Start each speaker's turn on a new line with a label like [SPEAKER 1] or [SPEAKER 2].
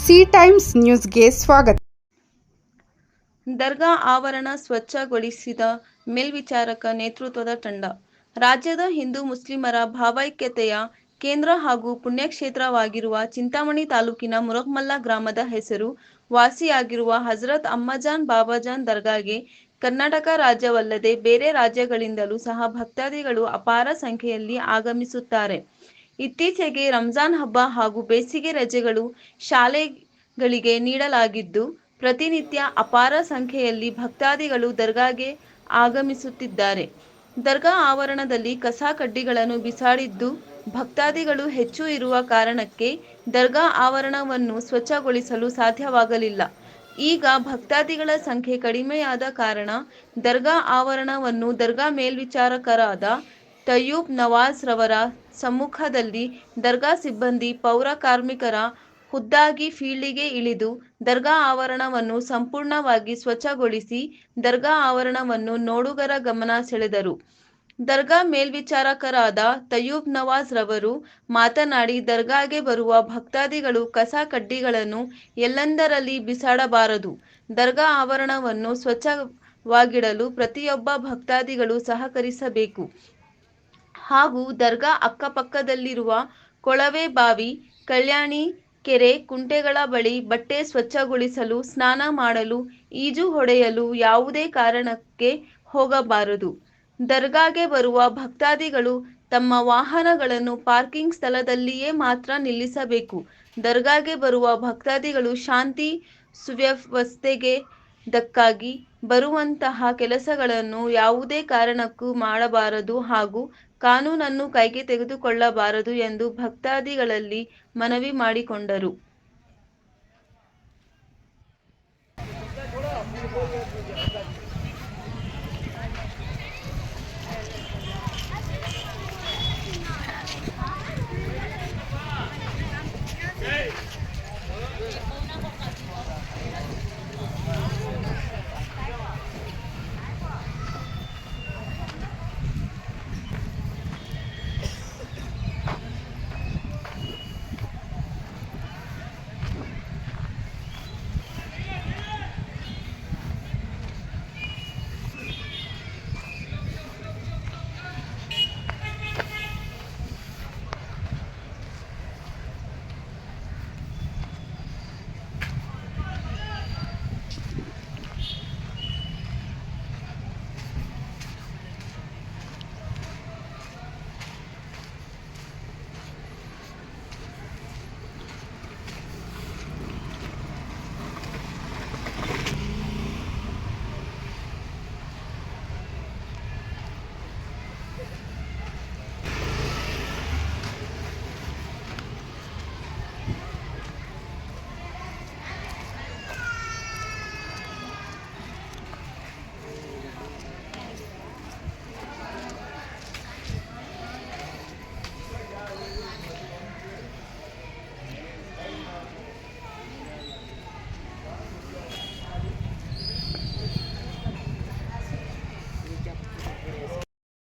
[SPEAKER 1] C times ನ್ಯೂಸ್ಗೆ ಸ್ವಾಗತ.
[SPEAKER 2] ದರ್ಗಾ ಆವರಣ ಸ್ವಚ್ಛಗೊಳಿಸಿದ ಮೇಲ್ವಿಚಾರಕ ನೇತೃತ್ವದ ತಂಡ. ರಾಜ್ಯದ ಹಿಂದೂ ಮುಸ್ಲಿಮರ ಭಾವೈಕ್ಯತೆಯ ಕೇಂದ್ರ ಹಾಗೂ ಪುಣ್ಯಕ್ಷೇತ್ರವಾಗಿರುವ ಚಿಂತಾಮಣಿ ತಾಲೂಕಿನ ಮುರಗ್ಮಲ್ಲ ಗ್ರಾಮದ ಹೆಸರು ವಾಸಿಯಾಗಿರುವ ಹಜರತ್ ಅಮ್ಮಜಾನ್ ಬಾಬಾಜಾನ್ ದರ್ಗಾಗೆ ಕರ್ನಾಟಕ ರಾಜ್ಯವಲ್ಲದೆ ಬೇರೆ ರಾಜ್ಯಗಳಿಂದಲೂ ಸಹ ಭಕ್ತಾದಿಗಳು ಅಪಾರ ಸಂಖ್ಯೆಯಲ್ಲಿ ಆಗಮಿಸುತ್ತಾರೆ. ಇತ್ತೀಚೆಗೆ ರಂಜಾನ್ ಹಬ್ಬ ಹಾಗೂ ಬೇಸಿಗೆ ರಜೆಗಳು ಶಾಲೆಗಳಿಗೆ ನೀಡಲಾಗಿದ್ದು, ಪ್ರತಿನಿತ್ಯ ಅಪಾರ ಸಂಖ್ಯೆಯಲ್ಲಿ ಭಕ್ತಾದಿಗಳು ದರ್ಗಾಗೆ ಆಗಮಿಸುತ್ತಿದ್ದಾರೆ. ದರ್ಗಾ ಆವರಣದಲ್ಲಿ ಕಸ ಕಡ್ಡಿಗಳನ್ನು ಬಿಸಾಡಿದ್ದು, ಭಕ್ತಾದಿಗಳು ಹೆಚ್ಚು ಇರುವ ಕಾರಣಕ್ಕೆ ದರ್ಗಾ ಆವರಣವನ್ನು ಸ್ವಚ್ಛಗೊಳಿಸಲು ಸಾಧ್ಯವಾಗಲಿಲ್ಲ. ಈಗ ಭಕ್ತಾದಿಗಳ ಸಂಖ್ಯೆ ಕಡಿಮೆಯಾದ ಕಾರಣ ದರ್ಗಾ ಆವರಣವನ್ನು ದರ್ಗಾ ಮೇಲ್ವಿಚಾರಕರಾದ ತಯ್ಯೂಬ್ ನವಾಜ್ ರವರ ಸಮ್ಮುಖದಲ್ಲಿ ದರ್ಗಾ ಸಿಬ್ಬಂದಿ ಪೌರ ಕಾರ್ಮಿಕರ ಖುದ್ದಾಗಿ ಫೀಲ್ಡಿಗೆ ಇಳಿದು ದರ್ಗಾ ಆವರಣವನ್ನು ಸಂಪೂರ್ಣವಾಗಿ ಸ್ವಚ್ಛಗೊಳಿಸಿ ದರ್ಗಾ ಆವರಣವನ್ನು ನೋಡುಗರ ಗಮನ ಸೆಳೆದರು. ದರ್ಗಾ ಮೇಲ್ವಿಚಾರಕರಾದ ತಯ್ಯೂಬ್ ನವಾಜ್ ರವರು ಮಾತನಾಡಿ, ದರ್ಗಾಗೆ ಬರುವ ಭಕ್ತಾದಿಗಳು ಕಸ ಕಡ್ಡಿಗಳನ್ನು ಎಲ್ಲೆಂದರಲ್ಲಿ ಬಿಸಾಡಬಾರದು. ದರ್ಗಾ ಆವರಣವನ್ನು ಸ್ವಚ್ಛವಾಗಿಡಲು ಪ್ರತಿಯೊಬ್ಬ ಭಕ್ತಾದಿಗಳು ಸಹಕರಿಸಬೇಕು ಹಾಗೂ ದರ್ಗಾ ಅಕ್ಕಪಕ್ಕದಲ್ಲಿರುವ ಕೊಳವೆ ಬಾವಿ, ಕಲ್ಯಾಣಿ ಕೆರೆ, ಕುಂಟೆಗಳ ಬಳಿ ಬಟ್ಟೆ ಸ್ವಚ್ಛಗೊಳಿಸಲು, ಸ್ನಾನ ಮಾಡಲು, ಈಜು ಹೊಡೆಯಲು ಯಾವುದೇ ಕಾರಣಕ್ಕೆ ಹೋಗಬಾರದು. ದರ್ಗಾಗೆ ಬರುವ ಭಕ್ತಾದಿಗಳು ತಮ್ಮ ವಾಹನಗಳನ್ನು ಪಾರ್ಕಿಂಗ್ ಸ್ಥಳದಲ್ಲಿಯೇ ಮಾತ್ರ ನಿಲ್ಲಿಸಬೇಕು. ದರ್ಗಾಗೆ ಬರುವ ಭಕ್ತಾದಿಗಳು ಶಾಂತಿ ಸುವ್ಯವಸ್ಥೆಗೆ ಧಕ್ಕಾಗಿ ಬರುವಂತಹ ಕೆಲಸಗಳನ್ನು ಯಾವುದೇ ಕಾರಣಕ್ಕೂ ಮಾಡಬಾರದು ಹಾಗೂ ಕಾನೂನನ್ನು ಕೈಗೆ ತೆಗೆದುಕೊಳ್ಳಬಾರದು ಎಂದು ಭಕ್ತಾದಿಗಳಲ್ಲಿ ಮನವಿ ಮಾಡಿಕೊಂಡರು.